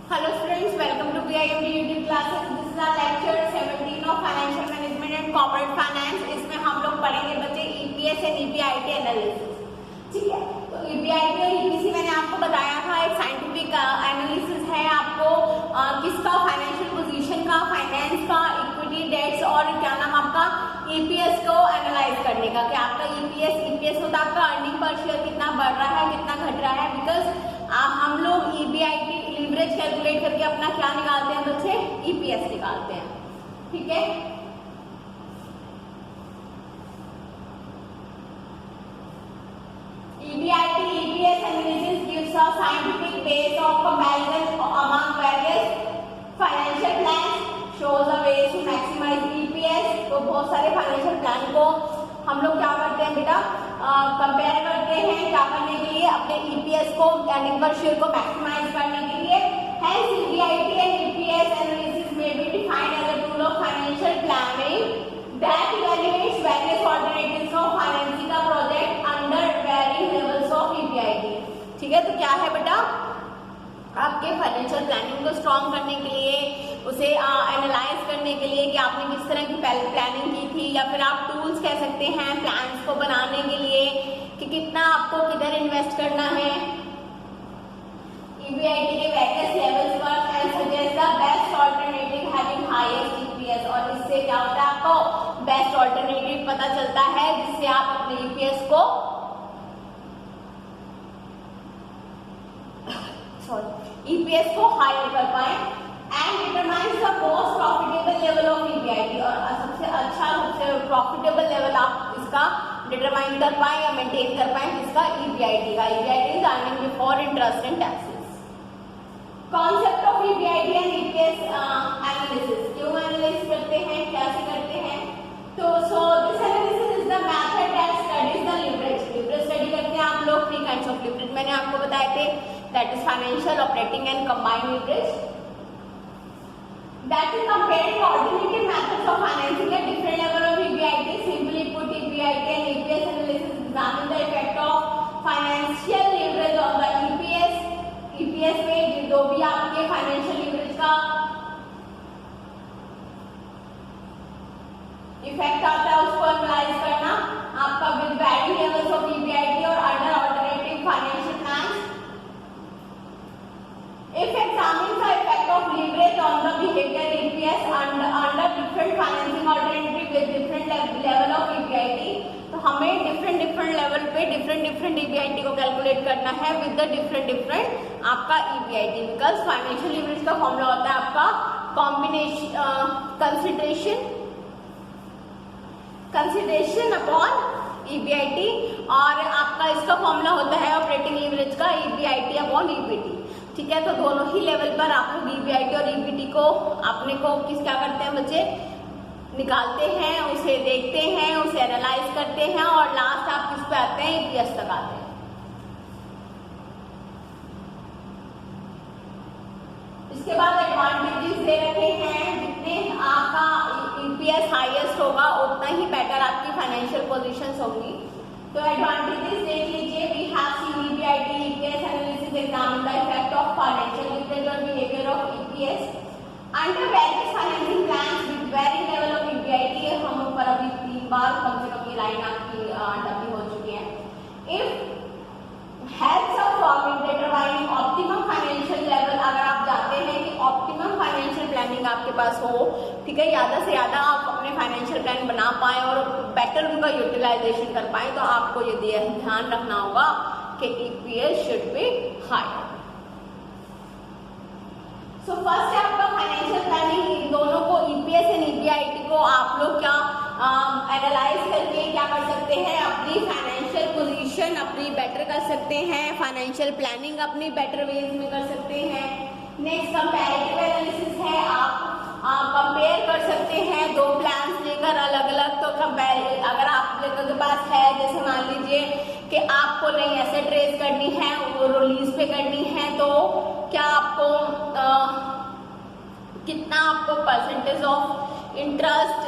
Hello students, welcome to PIMD YouTube classes. This is our lecture 17 of Financial Management and Corporate Finance. इसमें हम लोग पढ़ेंगे बच्चे EPS and EBIT analysis. ठीक है, तो EBIT और EPC मैंने आपको बताया था एक साइंटिफिक एनालिसिस है आपको किसका फाइनेंशियल पोजीशन का, फाइनेंस का, इक्विटी, डेट्स और क्या नाम आपका EPS को एनालाइज करने का कि आपका EPS होता है आपका अर्निंग पर शेयर कितना बढ़ रहा है कितना घट रहा है. बिकॉज हम लोग EBIT लीवरेज कैलकुलेट करके अपना क्या निकालते हैं बच्चे, EPS निकालते हैं. ठीक है, EBIT EPS analysis gives a scientific base of comparison among various financial plans, shows a ways to maximize EPS. तो बहुत सारे फाइनेंशियल प्लान को हम लोग क्या करते हैं बेटा, कंपेयर करते हैं क्या करने के लिए, अपने EPS को अर्निंग पर शेयर को मैक्सिमाइज करने के लिए. Hence EBIT and EPS analysis may be defined as a tool of financial planning that evaluates various alternatives of financing a project under varying levels of EBIT. ठीक है, तो क्या है बेटा, आपके फाइनेंशियल प्लानिंग को स्ट्रॉन्ग करने के लिए, उसे एनालाइज करने के लिए कि आपने किस तरह की प्लानिंग की थी, या फिर आप टूल्स कह सकते हैं प्लान्स को बनाने के लिए कि कितना आपको किधर इन्वेस्ट करना है. EBIT के वेरियस लेवल्स पर and suggest the best alternative having highest EPS. और इससे क्या होता है, आपको बेस्ट अल्टरनेटिव पता चलता है जिससे आप अपने EPS को EPS को हाई कर पाए. And determines the most profitable level of EBIT. और सबसे अच्छा सबसे प्रॉफिटेबल लेवल आप इसका डिटरमाइन कर पाए या मेंटेन कर पाए जिसका EBIT का. EBIT is earning before interest and taxes. Concept of EBIT and EPS analysis. क्यों एनालिसिस करते हैं, कैसे करते हैं, तो so this analysis is the method that studies the leverage. Leverage study करते हैं हम लोग. थ्री काइंड्स ऑफ लीवरेज मैंने आपको बताए थे, that is financial, operating and combined leverage. That is comparing alternative methods of financing at different level of EBIT. Simply put, EBIT and EPS analysis examine the effect of financial leverage on the EPS. EPS पे जो भी आपके financial leverage का effect आता है उसको analyse करना आपका with varying levels of EBIT और under alternative financial plans. If examines the effect of leverage on the behavior EPS under different financing alternative with different level of EBIT, तो हमें different level पे different EBIT को calculate करना है with the different आपका EBIT. Because financial leverage का formula होता है आपका कंसिडरेशन अपॉन EBIT, और आपका इसका फॉर्मूला होता है ऑपरेटिंग लीवरेज का EBIT अपॉन EBT. ठीक है, तो दोनों ही लेवल पर आप लोग EBIT और EBT को अपने को क्या करते हैं बच्चे, निकालते हैं, उसे देखते हैं, उसे एनालाइज करते हैं और लास्ट आप किस पे आते हैं, EPS तक आते हैं. इसके बाद एडवांटेजेस दे रखे हैं. जितने आपका EPS हाईएस्ट होगा उतना ही बेटर आपकी फाइनेंशियल पोजीशंस होगी. तो एडवांटेजेस देख लीजिए. We have seen EBIT EPS analysis examine the effect of financial leverage और behaviour of EPS under various financing plans with varying level of EBIT. हम ऊपर अभी 3 बार कम से कम ये लाइन आपकी डबी हो चुकी है. If helps of forming determining optimum financial level. अगर आप चाहते हैं कि ऑप्टिमम फाइनेंशियल प्लानिंग आपके पास हो, ठीक है, ज्यादा से ज्यादा आप अपने फाइनेंशियल प्लान बना पाए और बेटर उनका यूटिलाइजेशन कर पाए, तो आपको ये ध्यान रखना होगा कि EPS should be high. So first है आपका फाइनेंशियल प्लानिंग. इन दोनों को EPS एंड EBIT को आप लोग क्या एनालाइज करके क्या कर सकते हैं, अपनी फाइनेंशियल पोजीशन अपनी बेटर कर सकते हैं, फाइनेंशियल प्लानिंग अपनी बेटर वेज में कर सकते हैं. नेक्स्ट कंपैरेटिव एनालिसिस है. आप कंपेयर कर सकते हैं दो प्लान्स लेकर अलग अलग. तो कंपेयर अगर आप लोगों के पास है, जैसे मान लीजिए कि आपको नई एसेट रेज करनी है, वो लीज पे करनी है, तो क्या आपको कितना आपको परसेंटेज ऑफ इंटरेस्ट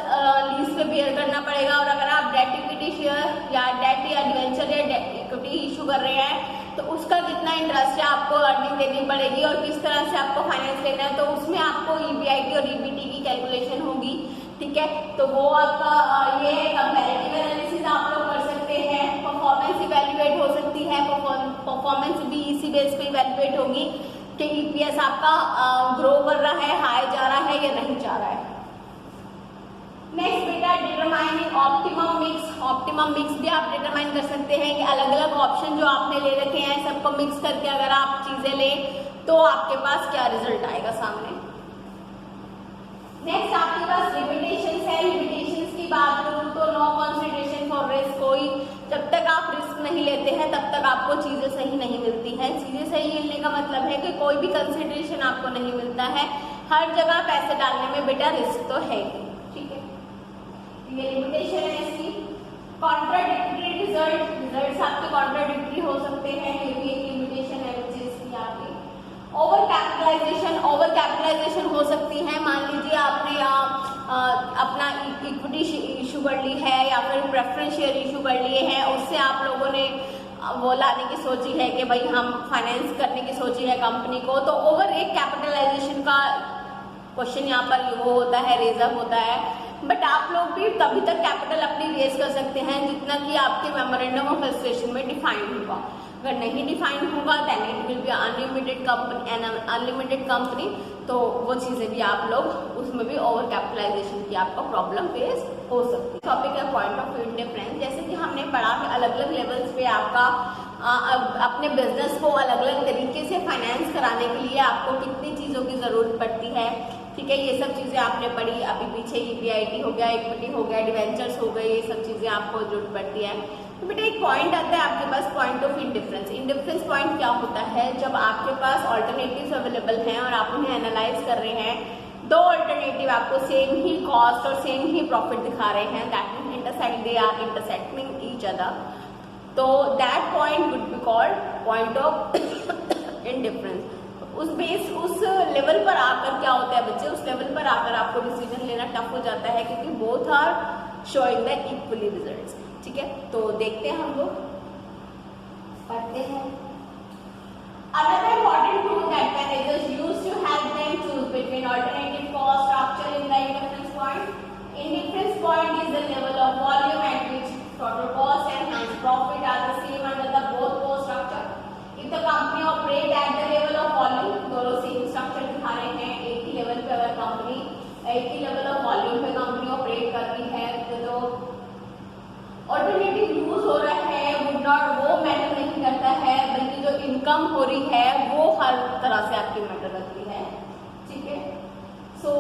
लीज पे बेयर करना पड़ेगा. और अगर आप डेट इक्विटी शेयर या डेट या डिवेंचर या इक्विटी इशू कर रहे हैं तो उसका कितना इंटरेस्ट है आपको अर्निंग देनी पड़ेगी और किस तरह से आपको फाइनेंस लेना है, तो उसमें आपको EBIT और EBT की कैलकुलेशन होगी, ठीक है। तो वो आपका ये कंपैरेटिव एनालिसिस आप लोग कर सकते हैं। परफॉर्मेंस इवेल्युएट हो सकती है, परफॉर्मेंस भी इसी बेस पे इवेल्युएट होगी कि EPS आपका ग्रो कर रहा है, हाई जा रहा है या नहीं जा रहा है। नेक्स्ट बेटा determining optimum mix. Optimum mix भी आप डिटरमाइन कर सकते हैं कि अलग अलग ऑप्शन जो आपने ले रखे हैं सबको मिक्स करके अगर आप चीजें लें तो आपके पास क्या रिजल्ट आएगा सामने। नेक्स्ट आपके पास लिमिटेशंस है। लिमिटेशंस की बात करूं तो नो कंसिडरेशन फॉर रिस्क। कोई जब तक आप रिस्क नहीं लेते हैं तब तक आपको चीजें सही नहीं मिलती हैं। चीजें सही मिलने का मतलब है कि कोई भी कंसिडरेशन आपको नहीं मिलता है। हर जगह पैसे डालने में बेटा रिस्क तो है ही, ठीक है। ये लिमिटेशन है इसकी। कॉन्ट्राडिक्टरी रिजल्ट, रिजल्ट्स आपके कॉन्ट्राडिक्टरी हो सकते हैं, ये भी एक लिमिटेशन है बच्चे इसकी आपकी। ओवर कैपिटलाइजेशन, ओवर कैपिटलाइजेशन हो सकती है। मान लीजिए आपने अपना इक्विटी इशू कर ली है या फिर प्रेफरेंस शेयर इशू कर लिए हैं, उससे आप लोगों ने वो लाने की सोची है कि भाई हम फाइनेंस करने की सोची है कंपनी को, तो ओवर एक कैपिटलाइजेशन का क्वेश्चन यहाँ पर वो होता है, रेज अप होता है। बट आप लोग भी तभी तक कैपिटल अपनी रेज कर सकते हैं जितना कि आपके मेमोरेंडम ऑफ एसोसिएशन में डिफाइन होगा। अगर नहीं डिफाइन होगा then it will be unlimited company, an unlimited company, तो वो चीजें भी आप लोग उसमें भी ओवर कैपिटलाइजेशन की आपका प्रॉब्लम फेस हो सकती है। टॉपिक है पॉइंट ऑफ व्यू डिफरेंस। जैसे कि हमने पढ़ा कि अलग अलग लेवल्स पे आपका अपने बिजनेस को अलग अलग तरीके से फाइनेंस कराने के लिए आपको कितनी चीजों की जरूरत पड़ती है, ठीक है। ये सब चीजें आपने पढ़ी। अभी पीछे EBIT हो गया, इक्विटी हो गया, डिवेंचर्स हो गए, ये सब चीजें आपको जरूरत पड़ती है। तो बेटा एक पॉइंट आता है आपके पास, point of indifference. Indifference point क्या होता है? जब आपके पास ऑल्टरनेटिव्स अवेलेबल हैं और आप उन्हें एनालाइज कर रहे हैं, दो ऑल्टरनेटिव आपको सेम ही कॉस्ट और सेम ही प्रॉफिट दिखा रहे हैं, that means intersect, they are intersecting each other, तो that point would be called point of indifference. उस लेवल पर आकर क्या होता है बच्चे, उस लेवल पर आकर आपको डिसीजन लेना टफ हो जाता है क्योंकि both are showing the equally results, ठीक है। तो देखते हैं, हम लोग पढ़ते हैं। Another important tool that managers use to help them choose between alternative cost structure in the indifference point. Indifference point is the level of volume at which total cost and hence profit are the same under the both cost structure. If the company operate at the level of volume, दोनों same structure दिखा रहे हैं, एक ही level पे अगर company एक ही level of volume पे company operate कर रही है, तो ऑल्टरनेटिव यूज हो रहा है वुड नॉट, वो मैटर नहीं करता है, बल्कि जो इनकम हो रही है वो हर तरह से आपकी मैटर करती है, ठीक है। So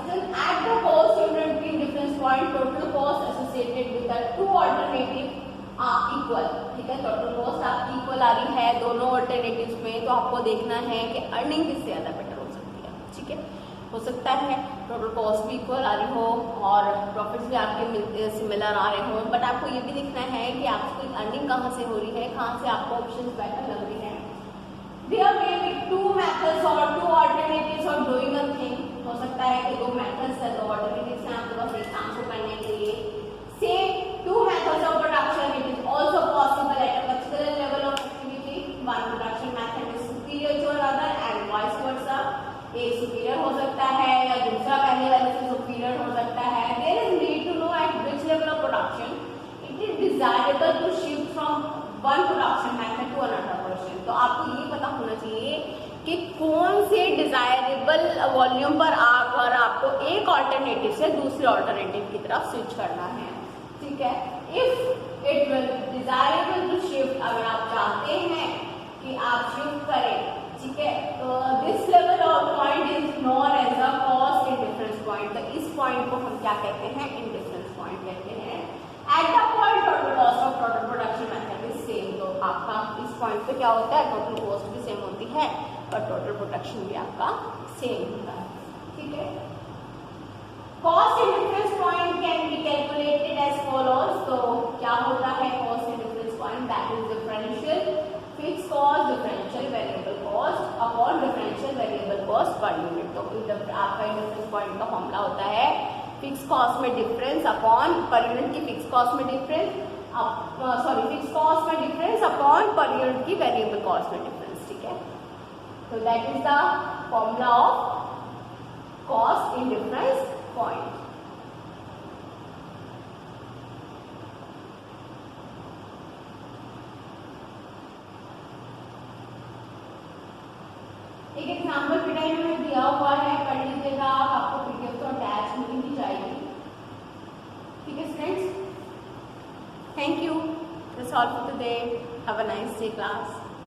at the cost unit difference point total cost associated with the two alternative equal, ठीक है। टोटल कॉस्ट आपकी इक्वल आ रही है दोनों ऑल्टरनेटिव्स में, तो आपको देखना है कि अर्निंग किससे ज्यादा बेटर हो सकती है, ठीक है। हो सकता है टोटल कॉस्ट भी इक्वल आ रही हो और प्रॉफिट्स भी आपके सिमिलर आ रहे हो, बट आपको ये भी देखना है कि आपकी अर्निंग कहाँ से हो रही है, कहाँ से आपको ऑप्शंस बेटर लग रही है। There may be two methods or two alternatives of doing a thing. हो सकता है कि दो मेथड्स है, दो ऑल्टरनेटिव्स हैं आपके पास एक काम को करने के लिए। Say two methods of production, it is also possible at a particular level of activity. One production method is superior to another and vice versa. एक सुपीरियर हो सकता है या दूसरा पहले वाले से सुपीरियर हो सकता है। There is need to know at which level of production it is desirable to shift from one production method to another production. तो आपको ये पता होना चाहिए कि कौन से डिजायरेबल वॉल्यूम पर आकर आपको एक ऑल्टरनेटिव से दूसरे ऑल्टरनेटिव की तरफ स्विच करना है, ठीक है। If it will desirable to shift, अगर आप चाहते हैं कि आप शिफ्ट करें, ठीक है, तो this level of point is known as a cost indifference point. तो इस पॉइंट को हम क्या कहते हैं? इंडिफरेंस पॉइंट कहते हैं। At the point total cost of total production method is same, तो आपका इस पॉइंट पे क्या होता है? टोटल कॉस्ट भी सेम होती है और टोटल प्रोडक्शन भी आपका सेम होता है, ठीक है। Cost indifference point can be calculated as follows. तो क्या होता है cost indifference point? That is differential fix cost differential variable cost upon differential variable cost per unit. तो आपका इंडिफरेंस पॉइंट का फॉर्मूला होता है फिक्स कॉस्ट में डिफरेंस अपॉन पर यूनिट की फिक्स कॉस्ट में डिफरेंस फिक्स कॉस्ट में difference upon per unit की वेरिएबल कॉस्ट में डिफरेंस, ठीक है। तो that is the formula of cost in difference point. एक एग्जाम्पल पीडीएफ में दिया हुआ है, पढ़ लीजिएगा आप, आपको पीडीएफ तो अटैच मिल ही जाएगी, ठीक है students. Thank you, that's all for today, have a nice day class.